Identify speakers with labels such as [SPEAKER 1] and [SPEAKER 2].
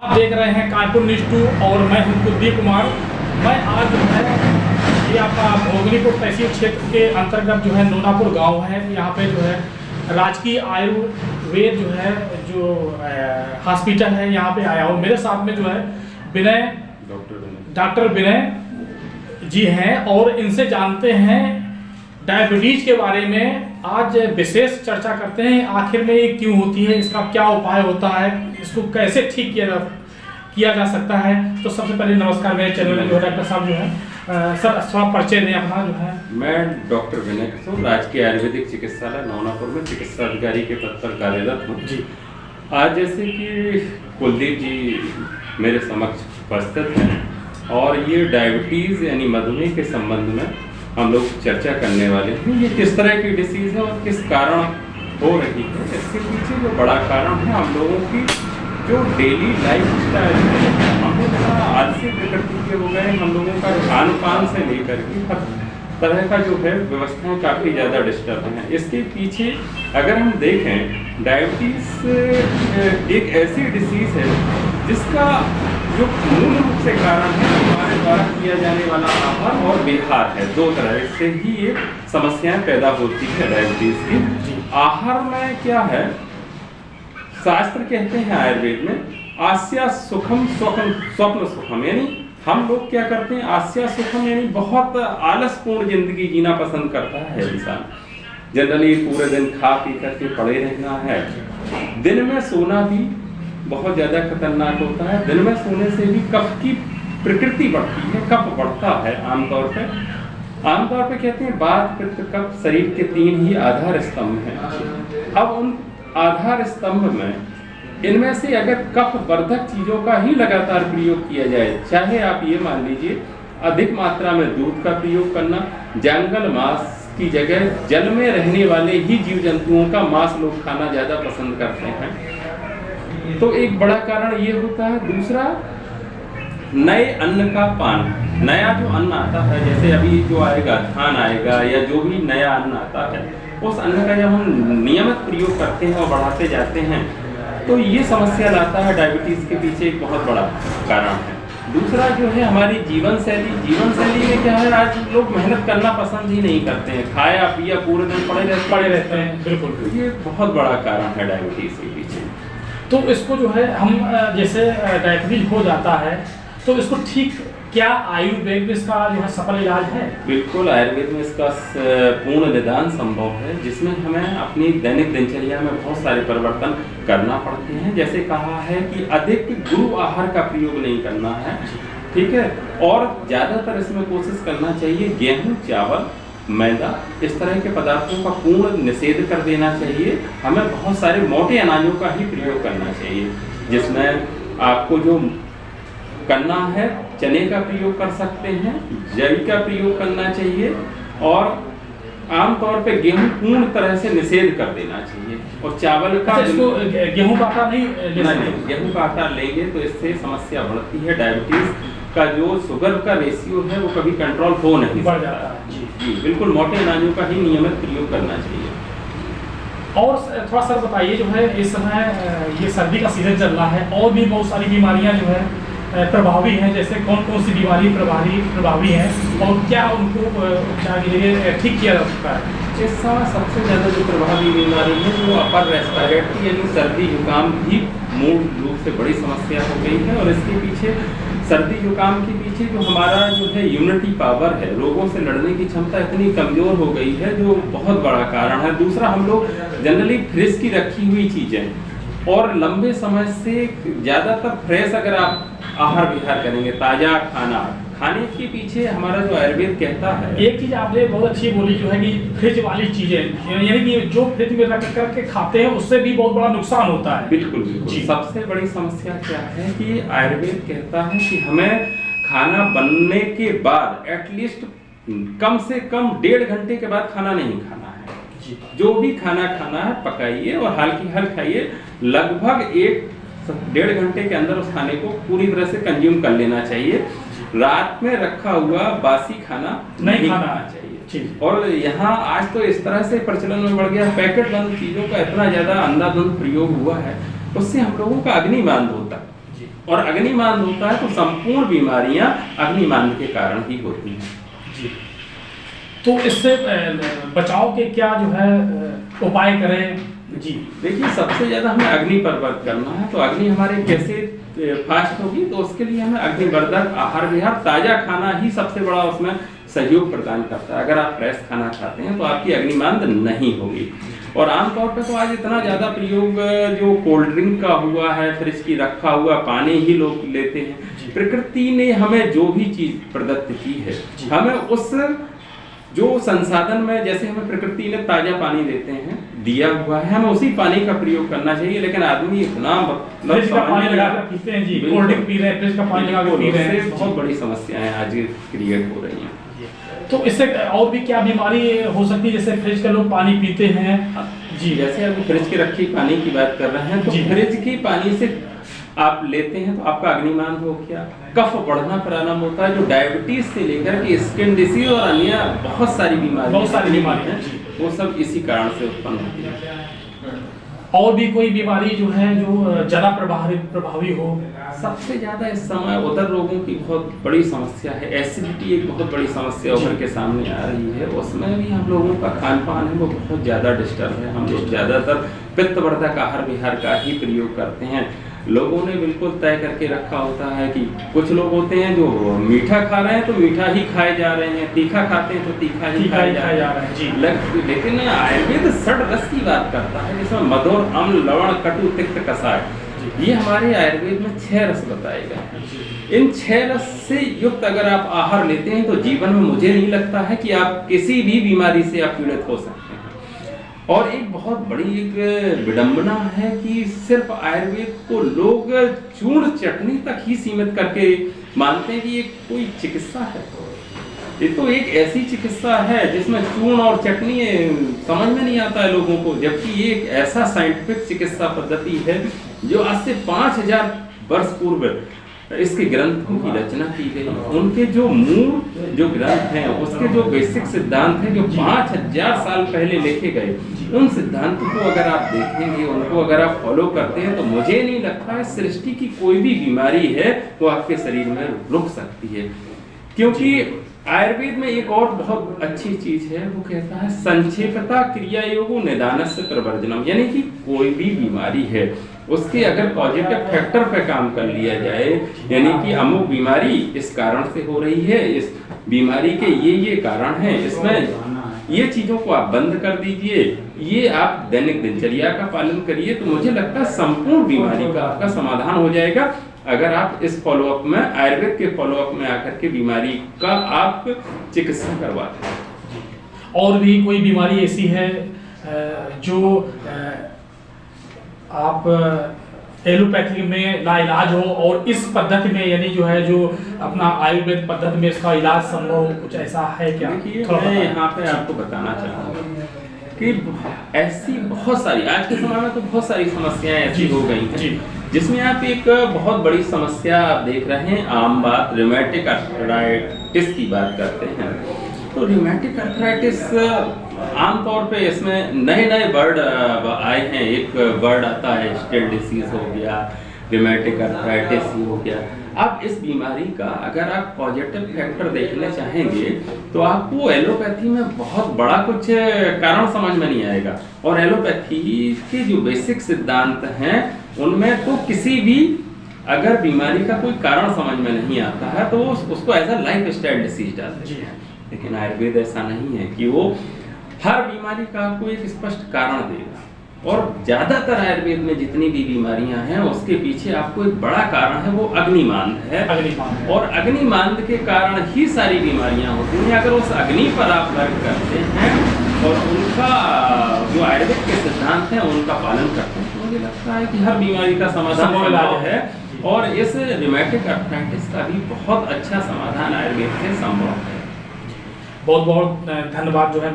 [SPEAKER 1] आप देख रहे हैं कार्टून न्यूज़ 2 और मैं हूं कुलदीप कुमार। मैं आज जो है ये आपका भोगनीपुर तहसील क्षेत्र के अंतर्गत जो है नोनापुर गांव है, यहाँ पे जो है राजकीय आयुर्वेद जो है जो हॉस्पिटल है, यहाँ पे आया हूँ। मेरे साथ में जो है डॉक्टर विनय जी हैं और इनसे जानते हैं डायबिटीज़ के बारे में। आज विशेष चर्चा करते हैं आखिर में ये क्यों होती है, इसका क्या उपाय होता है, इसको कैसे ठीक किया जा सकता है। तो सबसे पहले नमस्कार, मेरे चैनल में जो है डॉक्टर साहब जो है सर थोड़ा परिचय दें अपना जो है।
[SPEAKER 2] मैं डॉक्टर विनय किशोर राजकीय आयुर्वेदिक चिकित्सालय नौनापुर में चिकित्सा अधिकारी के पद पर कार्यरत हूँ जी। आज जैसे कि कुलदीप जी मेरे समक्ष उपस्थित हैं और ये डायबिटीज़ यानी मधुमेह के संबंध में हम लोग चर्चा करने वाले हैं। ये किस तरह की डिसीज़ है और किस कारण हो रही है, इसके पीछे जो बड़ा कारण है हम लोगों की जो डेली लाइफ स्टाइल है। हम लोग बड़ा आलसी प्रकृति के हो गए, हम लोगों का खान पान से लेकर के हर तरह का जो है व्यवस्थाएं काफ़ी ज़्यादा डिस्टर्ब हैं। इसके पीछे अगर हम देखें, डायबिटीज़ एक ऐसी डिसीज़ है जिसका जो मूल रूप से कारण है हमारे द्वारा किया जाने वाला आहार और विहार है। दो तरह से ही ये समस्याएं पैदा होती है डायबिटीज़ की। आहार में क्या है, शास्त्र कहते हैं आयुर्वेद में आस्या सुखम स्वप्न सुखम, यानी हम लोग क्या करते हैं, आस्या सुखम यानी बहुत आलसपूर्ण जिंदगी जीना पसंद करता है इंसान। जनरली पूरे दिन खा पी करके पड़े रहना है। दिन में सोना भी बहुत ज़्यादा खतरनाक होता है। दिन में सोने से भी कफ की प्रकृति बढ़ती है, कफ बढ़ता है। आमतौर पे कहते हैं बात पित्त कफ शरीर के तीन ही आधार स्तंभ हैं। अब उन आधार स्तंभ में इनमें से अगर कफ वर्धक चीज़ों का ही लगातार प्रयोग किया जाए, चाहे आप ये मान लीजिए अधिक मात्रा में दूध का प्रयोग करना, जंगल मांस की जगह जल में रहने वाले ही जीव जंतुओं का मांस लोग खाना ज़्यादा पसंद करते हैं, तो एक बड़ा कारण ये होता है। दूसरा, नए अन्न का पान। नया जो अन्न आता है, जैसे अभी जो आएगा धान आएगा या जो भी नया अन्न आता है, उस अन्न का जब हम नियमित प्रयोग करते हैं और बढ़ाते जाते हैं तो ये समस्या लाता है। डायबिटीज़ के पीछे एक बहुत बड़ा कारण है। दूसरा जो है हमारी जीवन शैली में क्या है, आज लोग मेहनत करना पसंद ही नहीं करते हैं, खाया पिया पूरे दिन पड़े रहते हैं। बिल्कुल, ये बहुत बड़ा कारण है डायबिटीज़ के पीछे।
[SPEAKER 1] तो इसको जो है हम जैसे डायबिटीज हो जाता है तो इसको ठीक, क्या आयुर्वेद में इसका जो है सफल इलाज है?
[SPEAKER 2] बिल्कुल, आयुर्वेद में इसका पूर्ण निदान संभव है, जिसमें हमें अपनी दैनिक दिनचर्या में बहुत सारे परिवर्तन करना पड़ते हैं। जैसे कहा है कि अधिक गुरु आहार का प्रयोग नहीं करना है, ठीक है, और ज़्यादातर इसमें कोशिश करना चाहिए गेहूँ, चावल, मैदा इस तरह के पदार्थों का पूर्ण निषेध कर देना चाहिए। हमें बहुत सारे मोटे अनाजों का ही प्रयोग करना चाहिए, जिसमें आपको जो करना है चने का प्रयोग कर सकते हैं, जई का प्रयोग करना चाहिए और आमतौर पे गेहूं पूर्ण तरह से निषेध कर देना चाहिए। और चावल का
[SPEAKER 1] इसको गेहूं का आटा नहीं,
[SPEAKER 2] गेहूं का आटा लेंगे तो इससे समस्या बढ़ती है। डायबिटीज का जो शुगर का रेशियो है वो कभी कंट्रोल हो नहीं
[SPEAKER 1] बढ़ जाता है।
[SPEAKER 2] जी, बिल्कुल मोटे अनाजों का ही नियमित प्रयोग करना चाहिए।
[SPEAKER 1] और थोड़ा सर बताइए, जो है इस समय ये सर्दी का सीजन चल रहा है और भी बहुत सारी बीमारियां जो है प्रभावी हैं, जैसे कौन कौन सी बीमारी प्रभावी हैं और क्या उनको उपचार के लिए ठीक किया जा सकता है?
[SPEAKER 2] इस समय सबसे ज़्यादा जो प्रभावी बीमारी है वो अपर रेस्पिरेटरी यानी सर्दी जुकाम ही मूल रूप से बड़ी समस्या हो गई है। और इसके पीछे सर्दी जुकाम के पीछे जो हमारा जो है इम्यूनिटी पावर है, रोगों से लड़ने की क्षमता इतनी कमज़ोर हो गई है, जो बहुत बड़ा कारण है। दूसरा, हम लोग जनरली फ्रिज की रखी हुई चीज़ें और लंबे समय से ज़्यादातर फ्रेश अगर आप आहार विहार करेंगे, ताज़ा खाना खाने के पीछे हमारा जो आयुर्वेद कहता है,
[SPEAKER 1] एक चीज़ आपने बहुत अच्छी बोली जो है कि फ्रिज वाली चीज़ें, यानी कि जो फ्रिज में रख करके खाते हैं उससे भी बहुत बड़ा नुकसान होता है।
[SPEAKER 2] बिल्कुल। सबसे बड़ी समस्या क्या है कि आयुर्वेद कहता है कि हमें खाना बनने के बाद एटलीस्ट कम से कम 1.5 घंटे के बाद खाना नहीं खाना है। जो भी खाना खाना है पकाइए और हल्की खाइए, लगभग 1-1.5 घंटे के अंदर उस खाने को पूरी तरह से कंज्यूम कर लेना चाहिए। रात में रखा हुआ बासी खाना नहीं खाना चाहिए। और यहाँ आज तो इस तरह से प्रचलन में बढ़ गया, पैकेट बंद चीज़ों का इतना ज़्यादा अंधाधुंध प्रयोग हुआ है, उससे हम लोगों का अग्निबांध होता है। और अग्निमांद होता है तो संपूर्ण बीमारियां अग्निमांद के कारण ही होती हैं।
[SPEAKER 1] जी, तो इससे बचाव के क्या जो है उपाय करें?
[SPEAKER 2] जी देखिए, सबसे ज़्यादा हमें अग्नि पर वर्क करना है। तो अग्नि हमारे कैसे फास्ट होगी, तो उसके लिए हमें अग्निवर्धक आहार विहार, ताज़ा खाना ही सबसे बड़ा उसमें सहयोग प्रदान करता है। अगर आप फ्रेश खाना खाते हैं तो आपकी अग्निमांद नहीं होगी। और आमतौर पर तो आज इतना ज़्यादा प्रयोग जो कोल्ड ड्रिंक का हुआ है, फ्रिज की रखा हुआ पानी ही लोग लेते हैं। प्रकृति ने हमें जो भी चीज़ प्रदत्त की है, हमें उस जो संसाधन में, जैसे हमें प्रकृति ने ताज़ा पानी देते हैं दिया हुआ है, हमें उसी पानी का प्रयोग करना चाहिए। लेकिन आदमी इतना
[SPEAKER 1] फ्रिज का पानी लगा कर पीते हैं जी, कोल्ड ड्रिंक पी रहे हैं, फ्रिज का पानी लगा कर पी रहे हैं,
[SPEAKER 2] बहुत बड़ी समस्याएं आज क्रिएट हो रही हैं।
[SPEAKER 1] तो इससे और भी क्या बीमारी हो सकती है? जैसे फ्रिज का लोग पानी पीते हैं
[SPEAKER 2] जी, जैसे अभी फ्रिज की रखी पानी की बात कर रहे हैं, तो फ्रिज की पानी से आप लेते हैं तो आपका अग्निमांद हो गया, कफ बढ़ना प्रारंभ होता है, जो डायबिटीज से लेकर के स्किन डिसीज और अन्य बहुत सारी बीमारी हैं, वो सब इसी कारण से उत्पन्न होती है।
[SPEAKER 1] और भी कोई बीमारी जो है जो ज्यादा प्रभावी हो?
[SPEAKER 2] सबसे ज्यादा इस समय उदर रोगों की बहुत बड़ी समस्या है। एसिडिटी एक बहुत बड़ी समस्या उभर के सामने आ रही है। उसमें भी हम लोगों का खान पान है वो बहुत ज़्यादा डिस्टर्ब है। हम लोग ज़्यादातर पित्तवर्धक आहार विहार का ही प्रयोग करते हैं। लोगों ने बिल्कुल तय करके रखा होता है कि कुछ लोग होते हैं जो मीठा खा रहे हैं तो मीठा ही खाए जा रहे हैं, तीखा खाते हैं तो तीखा ही खाए जा रहे हैं जी। लेकिन आयुर्वेद षड रस की बात करता है, जिसमें मधुर, अम्ल, लवण, कटु, तिक्त, कषाय, ये हमारे आयुर्वेद में 6 रस बताए गए हैं। इन 6 रस से युक्त अगर आप आहार लेते हैं तो जीवन में मुझे नहीं लगता है कि आप किसी भी बीमारी से आप पीड़ित हो सकते हैं। और एक बहुत बड़ी एक विडंबना है कि सिर्फ आयुर्वेद को लोग चूर्ण चटनी तक ही सीमित करके मानते हैं कि ये कोई चिकित्सा है। ये तो एक ऐसी चिकित्सा है जिसमें चूर्ण और चटनी समझ में नहीं आता है लोगों को, जबकि ये एक ऐसा साइंटिफिक चिकित्सा पद्धति है जो आज से 5000 वर्ष पूर्व इसके ग्रंथों की रचना की गई। उनके जो मूल जो ग्रंथ हैं, उसके जो बेसिक सिद्धांत हैं जो 5000 साल पहले लिखे गए, उन सिद्धांतों को अगर आप देखेंगे, उनको अगर आप फॉलो करते हैं, तो मुझे नहीं लगता है सृष्टि की कोई भी बीमारी है वो आपके शरीर में रुक सकती है। क्योंकि आयुर्वेद में एक और बहुत अच्छी चीज है, वो कहता है संक्षेपता क्रिया योगो निदानस्य प्रवर्जनम, यानी कि कोई भी बीमारी है उसके अगर पॉजिटिव फैक्टर पे काम कर लिया जाए, यानी कि अमुक बीमारी इस कारण से हो रही है, इस बीमारी के ये कारण हैं, इसमें ये चीजों को आप बंद कर दीजिए, ये आप दैनिक दिनचर्या का पालन करिए, तो मुझे लगता है संपूर्ण बीमारी का आपका समाधान हो जाएगा। अगर आप इस फॉलोअप में, आयुर्वेद के फॉलोअप में आकर के बीमारी का आप चिकित्सा करवाते हैं।
[SPEAKER 1] और भी कोई बीमारी ऐसी है जो आप एलोपैथी में लाइलाज हो और इस पद्धति में, यानी जो है जो अपना आयुर्वेद पद्धति में इसका इलाज संभव, कुछ ऐसा है क्या?
[SPEAKER 2] देखिए, मैं यहाँ पे आपको बताना चाहूँगा कि ऐसी बहुत सारी, आज के समय में तो बहुत सारी समस्याएं ऐसी हो गई हैं, जिसमें आप एक बहुत बड़ी समस्या आप देख रहे हैं। आम बात रिमेटिक आर्थराइटिस की बात करते हैं, तो रिमेटिक आर्थराइटिस आमतौर पे इसमें नए वर्ड आए हैं। एक वर्ड आता है स्टेल डिसीज हो गया, रिमेटिक आर्थराइटिस हो गया। अब इस बीमारी का अगर आप पॉजिटिव फैक्टर देखना चाहेंगे तो आपको एलोपैथी में बहुत बड़ा कुछ कारण समझ में नहीं आएगा। और एलोपैथी के जो बेसिक सिद्धांत हैं उनमें तो किसी भी अगर बीमारी का कोई कारण समझ में नहीं आता है तो उसको as a lifestyle disease डालते हैं। लेकिन आयुर्वेद ऐसा नहीं है कि वो हर बीमारी का आपको एक स्पष्ट कारण देगा। और ज्यादातर आयुर्वेद में जितनी भी बीमारियां हैं उसके पीछे आपको एक बड़ा कारण है, वो अग्निमांद है। और अग्निमांद के कारण ही सारी बीमारियां होती हैं। अगर उस अग्नि पर आप वर्क करते हैं और उनका जो आयुर्वेद के सिद्धांत हैं उनका पालन करते हैं, तो मुझे लगता है कि हर बीमारी का समाधान है। और इस रिमेटिक आर्थराइटिस का भी बहुत अच्छा समाधान आयुर्वेद से संभव है।
[SPEAKER 1] बहुत बहुत धन्यवाद जो है।